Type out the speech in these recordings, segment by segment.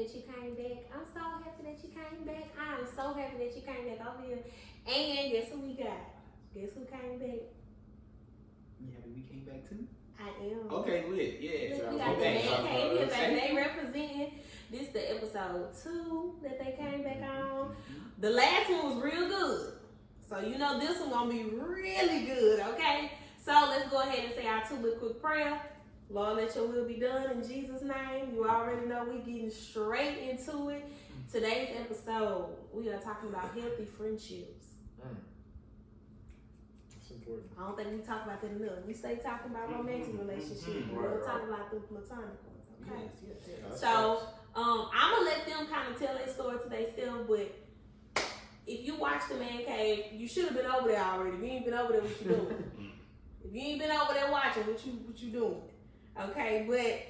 that you came back. I'm so happy that you came back. I'm so happy that you came back over here. And guess who we got? Guess who came back? Yeah, we came back too? I am. Okay, lit. Yeah. We got the ManCave here, baby. They representing. This the episode 2 that they came back on. The last one was real good. So you know this one gonna be really good, okay? So let's go ahead and say our 2 little quick prayer. Lord, let your will be done in Jesus' name. You already know we getting straight into it. Today's episode, we are talking about healthy friendships. It's important. I don't think we talk about that enough. We stay talking about romantic relationships. We'll talk about the platonic ones, okay? Yes. So, I'm gonna let them kind of tell their story to themselves, but if you watch the ManCave, you should have been over there already. If you ain't been over there, what you doing? If you ain't been over there watching, what you doing? Okay, but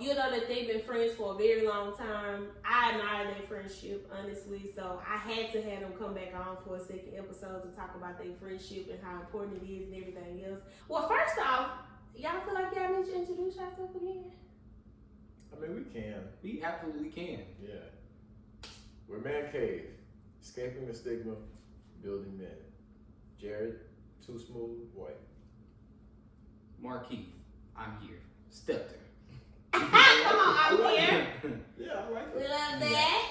you know that they've been friends for a very long time. I admire their friendship, honestly. So I had to have them come back on for a second episode to talk about their friendship and how important it is and everything else. Well, first off, y'all feel like y'all need to introduce yourself again? I mean, we can. We absolutely can. Yeah. We're ManCave, escaping the stigma, building men. Jared, too smooth, white. Marquis, I'm here. Scepter. Come on, I'm here. Yeah, I like We it. love that.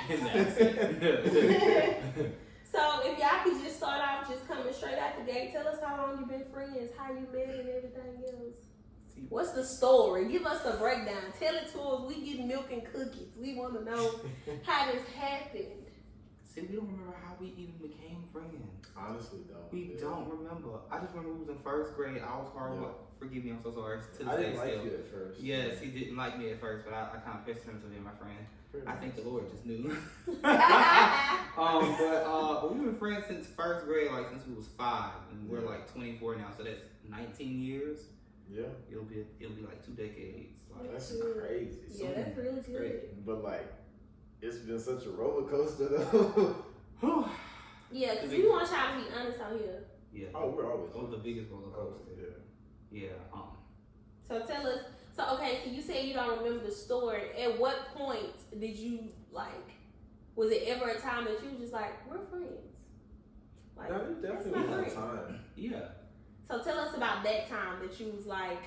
So if y'all could just start off just coming straight out the gate, tell us how long you've been friends, how you met and everything else. What's the story? Give us the breakdown. Tell it to us. We get milk and cookies. We want to know how this happened. See, we don't remember how we even became friends. Honestly, though. We don't remember. I just remember we was in 1st grade. I was horrible. Yeah. Forgive me, I'm so sorry. To I didn't this day like still. you at first. Yes, he didn't like me at first, but I kind of pestered him to be my friend. Pretty I think nice. the Lord just knew. But we've been friends since 1st grade, like since we was 5, and we're like 24 now, so that's 19 years. Yeah. It'll be like 2 decades. Like, That's crazy. Yeah, that's really it's crazy. good. But, like, it's been such a roller coaster, though. Yeah, because we want y'all to be honest out here. Yeah. Oh, we're always It was the biggest roller coaster. Yeah. Yeah. So tell us. So okay, so you said you don't remember the story. At what point did you like? Was it ever a time that you was just like, we're friends? Like, No, it that's definitely my was a friend. time. Yeah. So tell us about that time that you was like,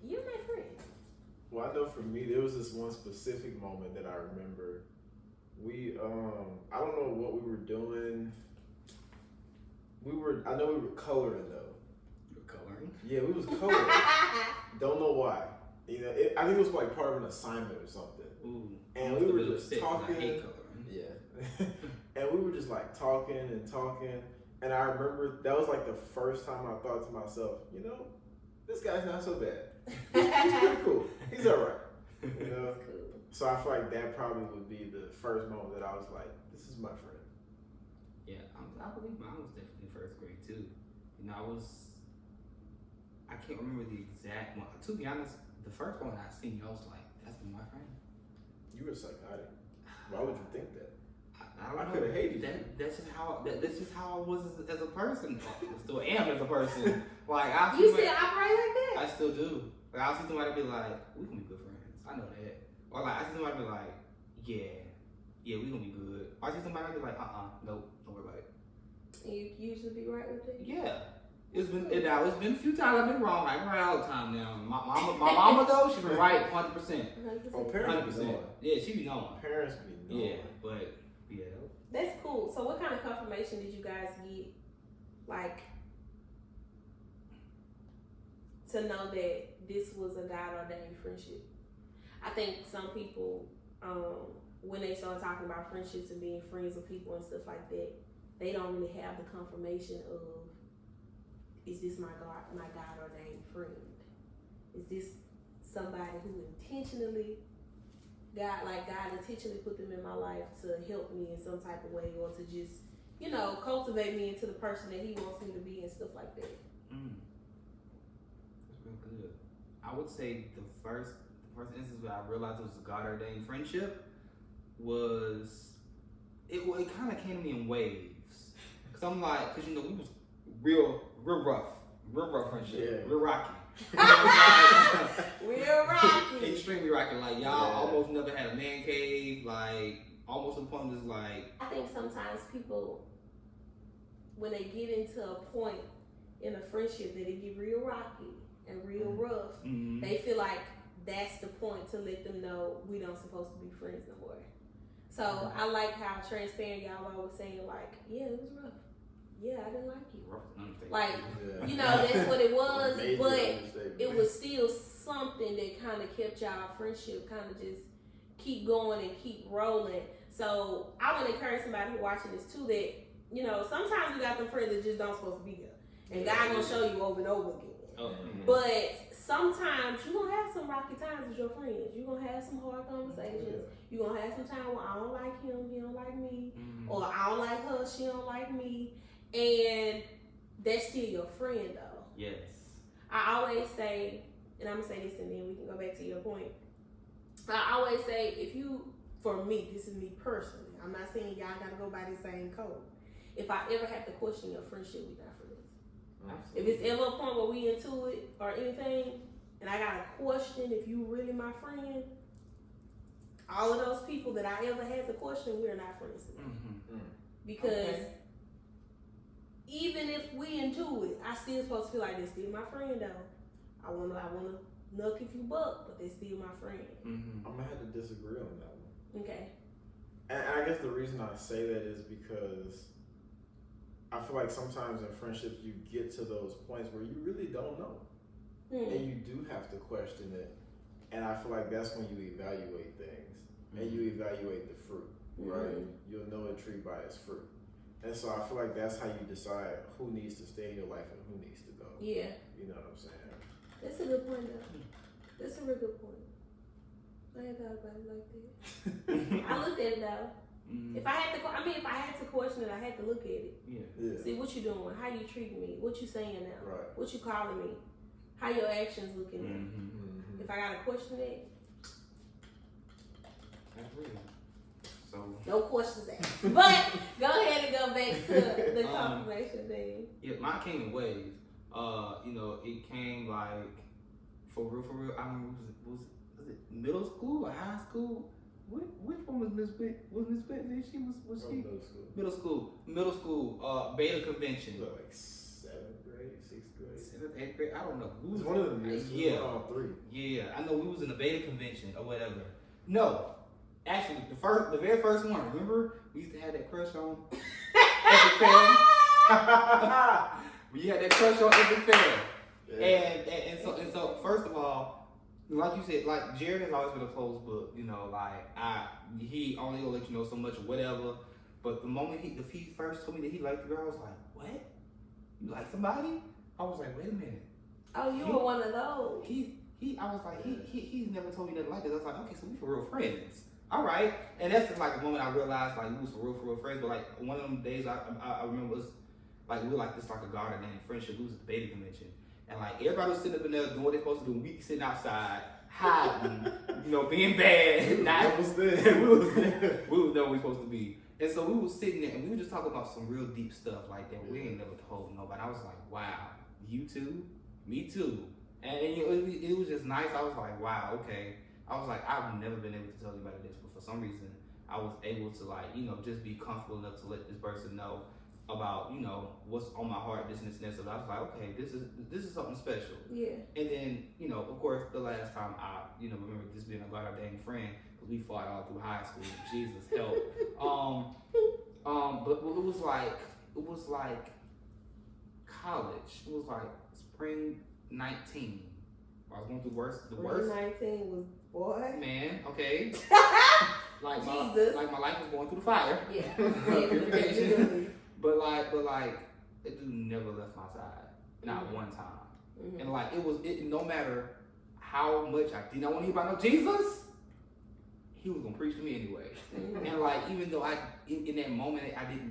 you're my friend. Well, I know for me, there was this one specific moment that I remember. We, I don't know what we were doing. I know we were coloring though. You were coloring? Yeah, we was coloring. Don't know why. You know, I think it was like part of an assignment or something. Ooh. And I'm we a were little just sick 'cause talking. I hate coloring. Yeah. And we were just like talking and talking. And I remember that was like the first time I thought to myself, you know, this guy's not so bad. He's pretty cool. He's all right. You know? Cool. So I feel like that probably would be the first moment that I was like, this is my friend. Yeah, I believe mine was definitely 1st grade too. You know, I can't remember the exact one. To be honest, the first one I seen, I was like, that's my friend. You were psychotic. Why would you think that? I could have hated you. That's just how I was as a person. I still am as a person. Like You still operate like that? I still do. Like I'll see somebody be like, we can be good friends. I know that. Or like I see somebody be like, yeah, we gonna be good. Or I see somebody be like, nope, don't worry about it. You usually be right with it? Yeah. It's been a few times I've been wrong. I'm right all the time now. My mama though, she been right 100%. 100%. Oh, parents be knowing. Yeah, she be knowing. Parents be knowing. Yeah, but yeah. That's cool. So what kind of confirmation did you guys get, like, to know that this was a God-ordained friendship? I think some people, when they start talking about friendships and being friends with people and stuff like that, they don't really have the confirmation of, is this my God-ordained friend? Is this somebody who intentionally God intentionally put them in my life to help me in some type of way, or to just, you know, cultivate me into the person that He wants me to be and stuff like that. That's real good. I would say the first instance where I realized it was a God ordained friendship was it kind of came to me in waves. Cause I'm like, cause you know we was real rough friendship, Yeah. real rocky. We're rocking. Extremely rocking. Like y'all almost never had a man cave. Like almost to the point is like. I think sometimes people, when they get into a point in a friendship that it get real rocky and real rough, they feel like that's the point to let them know we don't supposed to be friends no more. So I like how transparent y'all are always saying like, yeah, it was rough. Yeah, I didn't like you. Like, you know, that's what it was, but it was still something that kind of kept y'all friendship kind of just keep going and keep rolling. So I would encourage somebody who watching this too that, you know, sometimes you got them friends that just don't supposed to be there. And God gonna show you over and over again. But sometimes you gonna have some rocky times with your friends. You gonna have some hard conversations. You gonna have some time where I don't like him, he don't like me, or I don't like her, she don't like me, and that's still your friend though. Yes. I always say, and I'm gonna say this, and then we can go back to your point. I always say, if you, for me, this is me personally. I'm not saying y'all gotta go by the same code. If I ever have to question your friendship, we not friends. If it's ever a point where we into it or anything, and I gotta question if you really my friend, all of those people that I ever had to question, we're not friends today. Because even if we into it, I still supposed to feel like they're still my friend though. I wanna nuck if you buck, but they're still my friend. I'm gonna have to disagree on that one. Okay. And I guess the reason I say that is because I feel like sometimes in friendships you get to those points where you really don't know. And you do have to question it. And I feel like that's when you evaluate things. And you evaluate the fruit, right? You'll know a tree by its fruit. And so I feel like that's how you decide who needs to stay in your life and who needs to go. Yeah. You know what I'm saying? That's a good point though. That's a real good point. I ain't thought about it like that. I looked at it though. If I had to question it, I had to look at it. Yeah. See what you doing, how you treating me, what you saying now, Right. what you calling me, how your actions looking at. If I gotta question it, That's real. So no questions asked. But go ahead and go back to the confirmation thing. Yeah, mine came in waves. You know, it came like for real. I mean, was it middle school or high school? Which one was Miss Whit? Was Miss Whitley? Was she middle school? Beta convention. So like 7th grade, 6th grade, 7th, 8th grade. I don't know. It was one of them years. Yeah, all 3. Yeah, I know we was in the beta convention or whatever. No, actually, the very first one. Remember, we used to have that crush on Epic Fair. We had that crush on Epic Fair, and so first of all. Like you said, like Jared has always been a closed book, you know, like he only will let you know so much or whatever. But the moment he first told me that he liked the girl, I was like, what? You like somebody? I was like, wait a minute. Oh, you were one of those. I was like, he's never told me nothing like this. I was like, okay, so we for real friends. All right. And that's just like the moment I realized like we was for real friends. But like one of them days I remember was like we were like this like a garden and friendship. We was at the beta convention. And like everybody was sitting up in there doing what they're supposed to do. We sitting outside, hiding, you know, being bad. I was there. we was there we were supposed to be. And so we was sitting there and we were just talking about some real deep stuff like that. We ain't never told nobody. I was like, wow, you too? Me too. And you know, it was just nice. I was like, wow, okay. I was like, I've never been able to tell anybody this, but for some reason I was able to like, you know, just be comfortable enough to let this person know about, you know, what's on my heart, this and this and that. So I was like, okay, this is something special. Yeah. And then, you know, of course, the last time I, you know, remember this being a goddamn friend, because we fought all through high school. Jesus help. But it was like college. It was like spring 19. I was going through the worst. 19 was boy. Man, okay. like Jesus. My life was going through the fire. Yeah. But like, that dude never left my side, not one time. And like, it no matter how much I did not want to hear about no Jesus, he was gonna preach to me anyway. And like, even though in that moment I didn't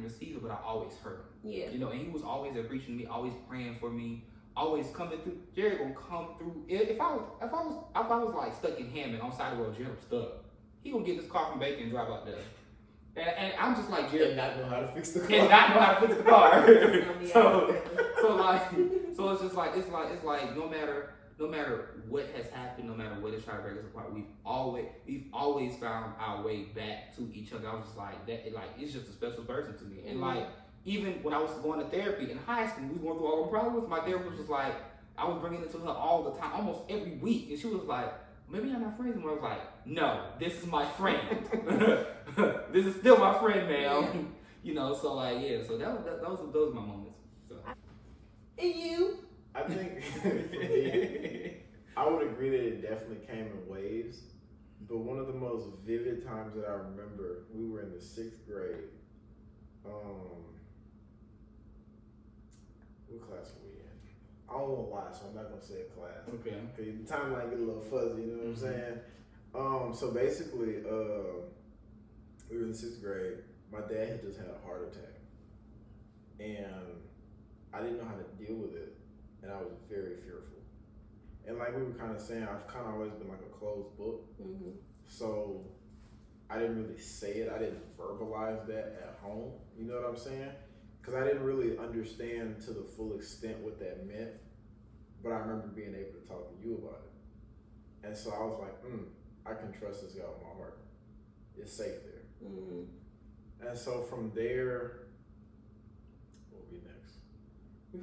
receive it, but I always heard him. Yeah. You know, and he was always there preaching to me, always praying for me, always coming through. Jared gonna come through. If I was like stuck in Hammond on side of the road, Jared was stuck. He gonna get this car from Bacon and drive out there. And I'm just like, Jared, and not know how to fix the car. and not know how to fix the car. It's gonna be so it's just like it's like no matter what has happened, no matter what is trying to break us apart, we've always found our way back to each other. I was just like that, like it's just a special person to me. And like even when I was going to therapy in high school, we were going through all the problems. My therapist was like, I was bringing it to her all the time, almost every week, and she was like, maybe I'm not friends anymore. I was like, no, this is my friend. This is still my friend, man. Yeah. You know, so like, yeah, so those are my moments. So. And you? I think I would agree that it definitely came in waves, but one of the most vivid times that I remember, we were in the 6th grade. What class were we in? I don't want to lie, so I'm not gonna say a class. Okay. Okay, the timeline get a little fuzzy, you know what I'm saying? So basically, we were in the 6th grade. My dad had just had a heart attack, and I didn't know how to deal with it, and I was very fearful. And like we were kind of saying, I've kind of always been like a closed book, so I didn't really say it. I didn't verbalize that at home. You know what I'm saying? Because I didn't really understand to the full extent what that meant. But I remember being able to talk to you about it. And so I was like, I can trust this guy with my heart. It's safe there. And so from there, what will be next? We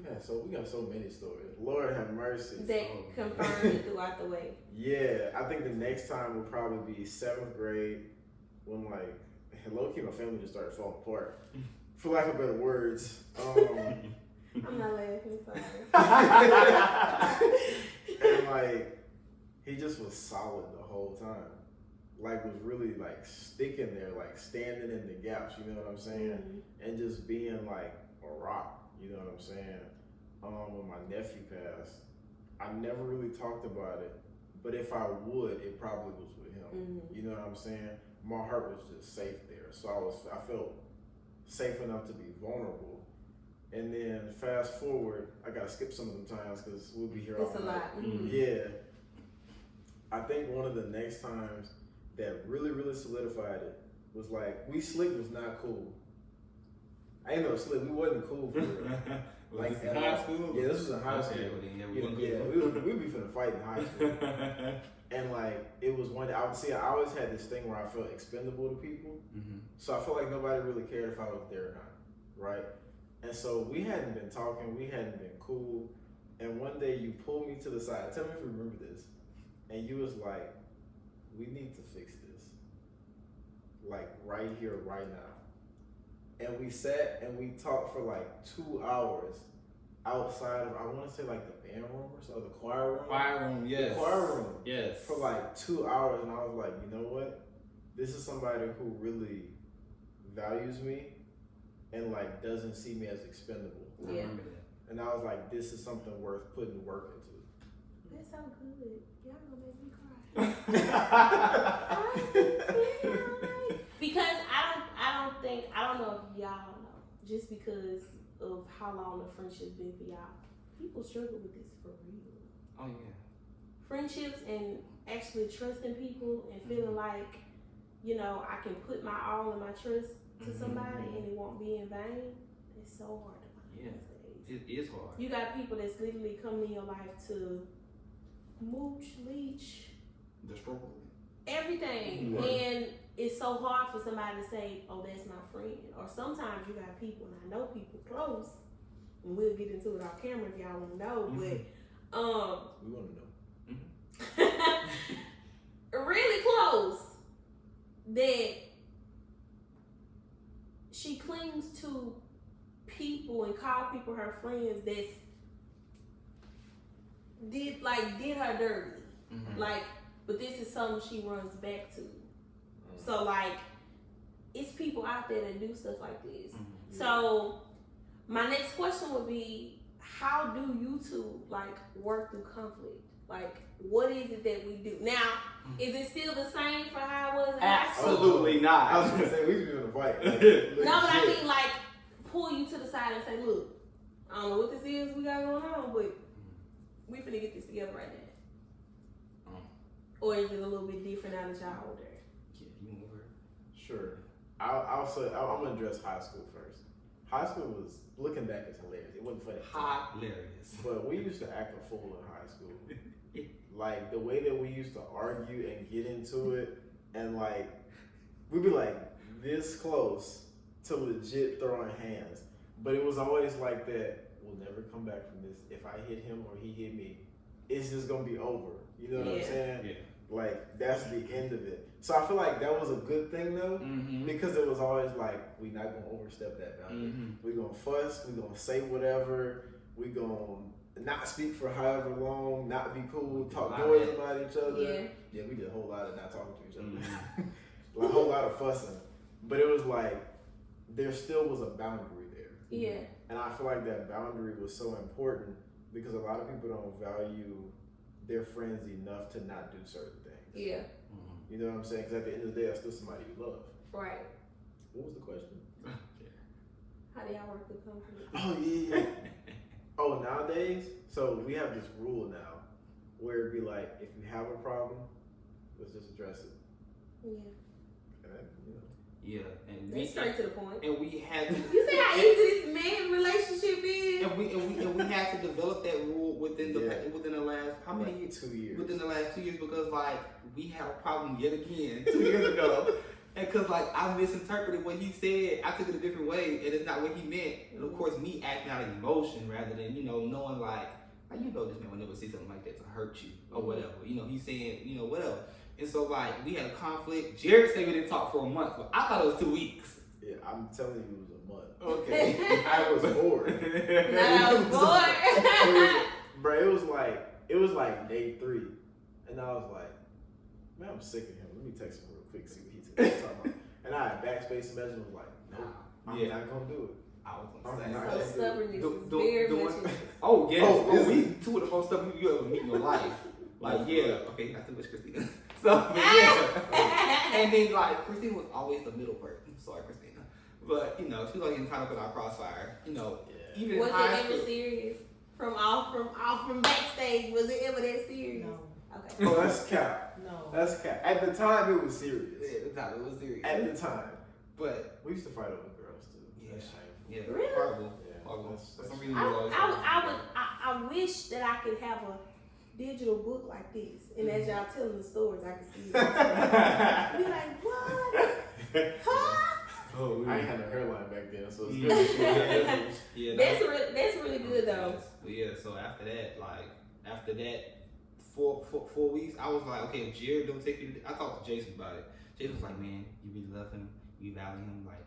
got so many stories. Lord have mercy. That confirmed it throughout the way. Yeah, I think the next time will probably be 7th grade when like low-key my family just started falling apart. For lack of better words. I'm not laughing, sorry. And like he just was solid the whole time. Like was really like sticking there, like standing in the gaps, you know what I'm saying? And just being like a rock, you know what I'm saying? When my nephew passed, I never really talked about it, but if I would, it probably was with him. You know what I'm saying? My heart was just safe there. So I felt safe enough to be vulnerable. And then fast forward, I gotta skip some of them times because we'll be here all It's a night. lot. Yeah. I think one of the next times that really, really solidified it was like, Slick was not cool. I ain't know Slick, we wasn't cool for real. Like in high school? Yeah, this was in high school. We be finna fight in high school. And like, it was one day, I always had this thing where I felt expendable to people. So I felt like nobody really cared if I was there or not, right? And so we hadn't been talking, we hadn't been cool. And one day you pulled me to the side, tell me if you remember this. And you was like, we need to fix this. Like right here, right now. And we sat and we talked for like 2 hours outside of, I want to say like the band room or so, the choir room. Choir room, yes. The choir room. Yes. For like 2 hours, and I was like, you know what? This is somebody who really values me and like doesn't see me as expendable. Yeah. I remember that. And I was like, this is something worth putting work into. That's so good. Y'all gonna make me cry. Because I don't know if y'all know, just because of how long the friendship's been for y'all, people struggle with this for real. Oh yeah. Friendships and actually trusting people and feeling like, you know, I can put my all in my trust to somebody and it won't be in vain. It's so hard to find these days. It is hard. You got people that's literally coming in your life to mooch, leech, The struggle. everything. And it's so hard for somebody to say, oh, that's my friend. Or sometimes you got people, and I know people close, and we'll get into it off camera if y'all want to know, but we want to know. really close, that she clings to people and call people her friends that's did her dirty. Like, but this is something she runs back to. So like, it's people out there that do stuff like this. So my next question would be, how do you two like work through conflict? Like, what is it that we do? Now, is it still the same for how it was in high school? Absolutely not. I was gonna say we was in a fight. Like, no, but I mean like pull you to the side and say, look, I don't know what this is we got going on, but we finna get this together right now. Or is it a little bit different now that y'all older? Yeah, you over. Sure. I'll say I'm gonna address high school first. High school was, looking back, it's hilarious. It wasn't funny. Hilarious. But we used to act a fool in high school. Like the way that we used to argue and get into it, and like we'd be like this close to legit throwing hands. But it was always like that. We'll never come back from this. If I hit him or he hit me, it's just gonna be over. You know what I'm saying? Yeah. Like that's the end of it. So I feel like that was a good thing though, because it was always like we not gonna overstep that boundary. We gonna fuss. We gonna say whatever. We gonna not speak for however long. Not be cool. Talk noise about each other. Yeah, we did a whole lot of not talking to each other. Like a whole lot of fussing. But it was like there still was a boundary there. Yeah. And I feel like that boundary was so important because a lot of people don't value their friends enough to not do certain things. Yeah. You know what I'm saying? Because at the end of the day, I'm still somebody you love. Right. What was the question? How do y'all work the company? Oh, yeah. Oh, nowadays, so we have this rule now where it'd be like, if you have a problem, let's just address it. Yeah. And, you know. Yeah, and They straight to the point. And we had to. You see how easy this man relationship is? And we had to develop that rule within the last how many years? 2 years. Within the last 2 years, because like we had a problem yet again 2 years ago, and because like I misinterpreted what he said, I took it a different way, and it's not what he meant. And of course, me acting out of emotion rather than knowing like this man would never say something like that to hurt you or whatever. He's saying whatever. And so like we had a conflict. Jared said we didn't talk for a month, but I thought it was 2 weeks. Yeah, I'm telling you, it was a month. Okay, I was bored. I was bored. Bro, it was like day 3, and I was like, man, I'm sick of him. Let me text him real quick, see what he's talking about. And I had backspace message and was like, no, I'm not gonna do it. I was gonna say. So stubbornness is very much. Oh yes, we two of the most stubborn you ever meet in your life. Like okay, not too much Christina. So and then like Christina was always the middle person. Sorry, Christina, but she was like in kind of put our crossfire. Even was in high it ever school. serious? From backstage, was it ever that serious? No. Okay. Oh, that's cap. No. That's cap. At the time, it was serious. Yeah, at the time it was serious. At the time, But we used to fight over girls too. yeah, That's shameful. yeah, Really? horrible. Yeah, Horrible. that's- For some reason, we always I wish that I could have a digital book like this, and as y'all telling the stories, I can see it. Be like, what? Huh? Oh, I ain't had no hairline back then, so it's good. yeah, That's really good though. But yeah, so after that, 4 weeks, I was like, okay, if Jared don't take you, I talked to Jason about it. Jason was like, man, you really love him, you value him, like,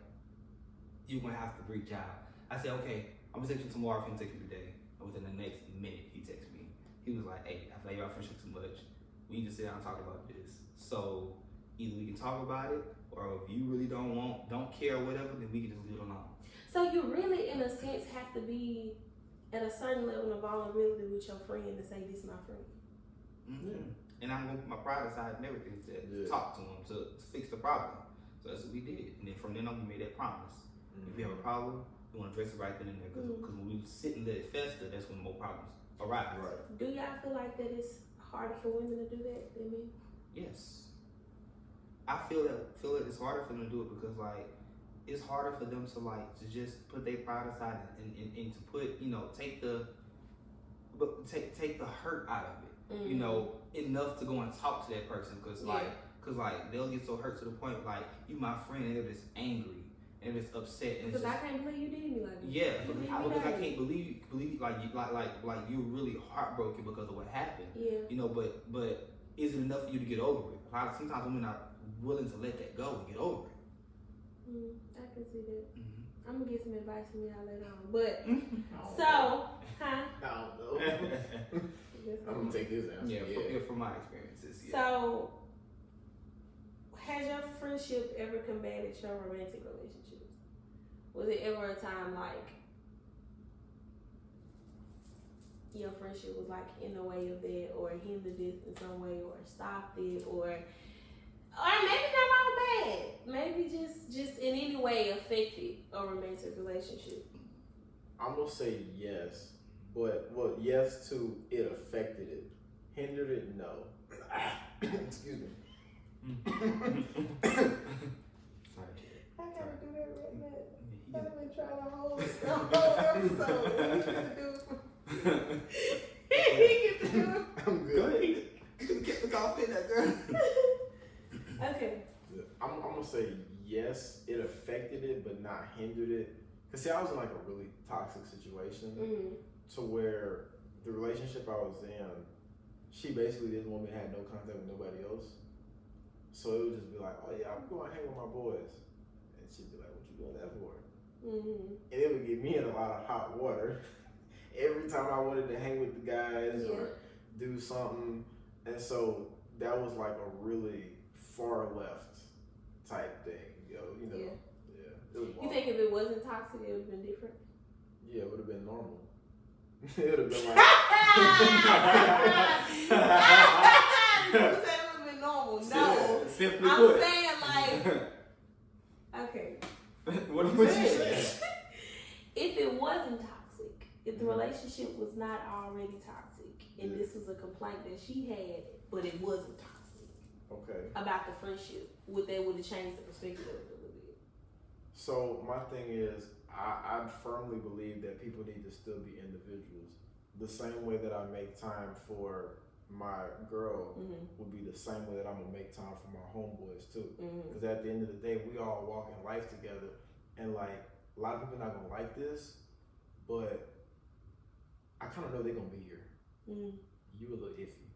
you're gonna have to reach out. I said, okay, I'm gonna text you tomorrow if you don't text me today. And within the next minute, he texted me. He was like, hey, I value our friendship too much. We need to sit down and talk about this. So either we can talk about it, or if you really don't care or whatever, then we can just leave it alone. So you really, in a sense, have to be at a certain level of vulnerability with your friend to say, this is my friend. Mm-hmm. And I'm gonna put my pride aside and everything to talk to him to fix the problem. So that's what we did. And then from then on, we made that promise. If we have a problem, we want to address it right then and there. Because when we sit and let it fester, that's when more problems arise. Right. Do y'all feel like that it's harder for women to do that than men? Yes. I feel that it's harder for them to do it because like it's harder for them to just put their pride aside and to put take the hurt out of it. Enough to go and talk to that person because they'll get so hurt to the point like you my friend and they're just angry and just upset and because I can't believe you did me like this. yeah because I can't believe like you're really heartbroken because of what happened. Yeah. But is it enough for you to get over it? Sometimes women are willing to let that go and get over it. I can see that. Mm-hmm. I'm gonna get some advice from y'all later on. But I don't know. I'm gonna take his answer. Yeah, from my experiences. Yeah. So, has your friendship ever combated your romantic relationships? Was it ever a time like your friendship was like in the way of that, or hindered it in some way, or stopped it, or maybe not all bad, maybe just in any way affected a romantic relationship? I'm gonna say yes, but yes to it affected it, hindered it, no. Excuse me. Sorry. I've been trying to hold the whole episode. What you gonna do? He get to do it. I'm good. Go ahead. Get the coffee in that girl. Okay. I'm gonna say yes, it affected it, but not hindered it. Cause see, I was in like a really toxic situation to where the relationship I was in, she basically didn't want me to have no contact with nobody else. So it would just be like, oh yeah, I'm going to hang with my boys, and she'd be like, what you doing that for? And it would get me in a lot of hot water every time I wanted to hang with the guys or do something. And so that was like a really far left type thing, you know. Yeah. It was wild. You think if it wasn't toxic, it would have been different? Yeah, it would have been normal. It would have been like. You said it would have been normal. No. Simply I'm put. saying like. Okay. What you saying? If it wasn't toxic, if the relationship was not already toxic, and this was a complaint that she had, but it wasn't toxic. Okay. About the friendship, would have changed the perspective of it a little bit? So my thing is, I firmly believe that people need to still be individuals. The same way that I make time for my girl would be the same way that I'm gonna make time for my homeboys too. Because at the end of the day, we all walk in life together, and like a lot of people not gonna like this, but I kind of know they're gonna be here. You a little iffy,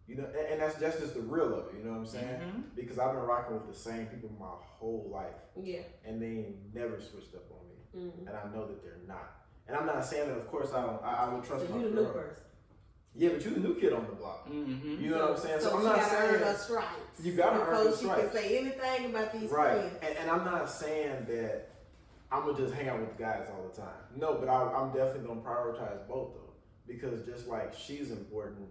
you know, and that's just the real of it. You know what I'm saying? Because I've been rocking with the same people my whole life. Yeah. And they ain't never switched up on me, and I know that they're not. And I'm not saying that, of course, I would trust so my you the girl. new person. Yeah, but you the new kid on the block. You know what I'm saying? So I'm you not gotta saying earn her stripes. you gotta earn the Before stripes. she can say anything about these Right. friends. And I'm not saying that I'm gonna just hang out with guys all the time. No, but I'm definitely gonna prioritize both though, because just like she's important,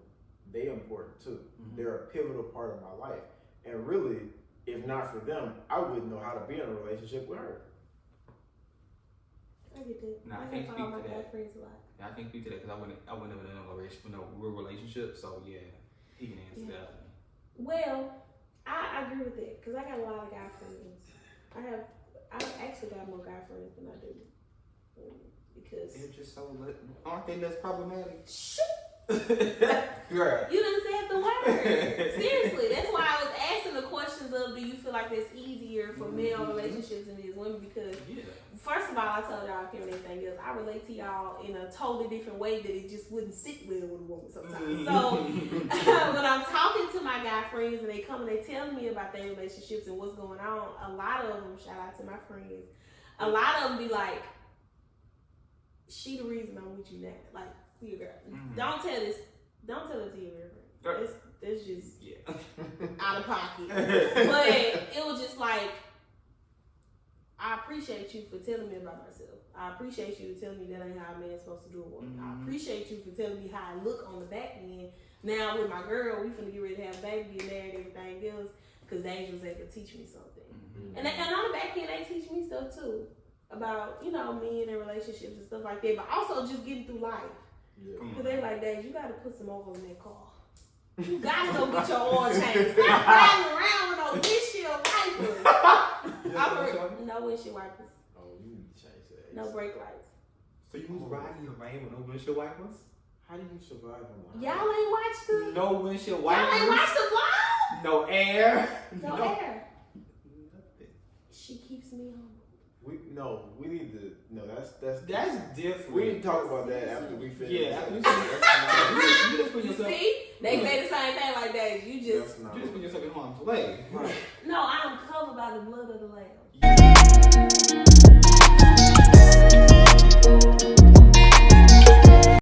they important too. They're a pivotal part of my life, and really, if not for them, I wouldn't know how to be in a relationship with her. I get that. Nah, I I can't have speak all my to guy that. friends a lot. Yeah, I can't speak to that because I wouldn't have been in a real relationship. So yeah, he can answer that. Well, I agree with that because I got a lot of guy friends. I've actually got more guy friends than I do because They're just so aren't they less problematic? Girl. You done said the word. Seriously, that's why I was asking the questions of, do you feel like it's easier for male relationships than it is women? Because first of all, I told y'all, I can't relate anything else. I relate to y'all in a totally different way that it just wouldn't sit well with a woman sometimes. So when I'm talking to my guy friends and they come and they tell me about their relationships and what's going on, a lot of them, shout out to my friends, a lot of them be like, she the reason I'm with you now. Like, your girl. Don't tell it to your girlfriend. It's just out of pocket. But it was just like, I appreciate you for telling me about myself. I appreciate you for telling me that ain't how a man's supposed to do a woman. I appreciate you for telling me how I look on the back end. Now with my girl, we finna get ready to have a baby, get married, everything else, because the angels able to teach me something. And on the back end, they teach me stuff too about, you know, men and relationships and stuff like that, but also just getting through life. Because they like, Dad, you gotta put some oil in that car. You gotta go get your oil changed. Stop riding around with no windshield wipers. No windshield wipers. Oh, you need to change that. No brake lights. So you was riding your van with no windshield wipers? How do you survive on that? Y'all ain't watched the... No windshield wipers? Y'all ain't watched the vlog? No air? No air. She keeps me home. We need to. No, that's different. We need to talk about that after we finish. Yeah, after you just put You yourself. see? They say the same thing like that. You just put yourself in harm's way. No, I'm covered by the blood of the Lamb.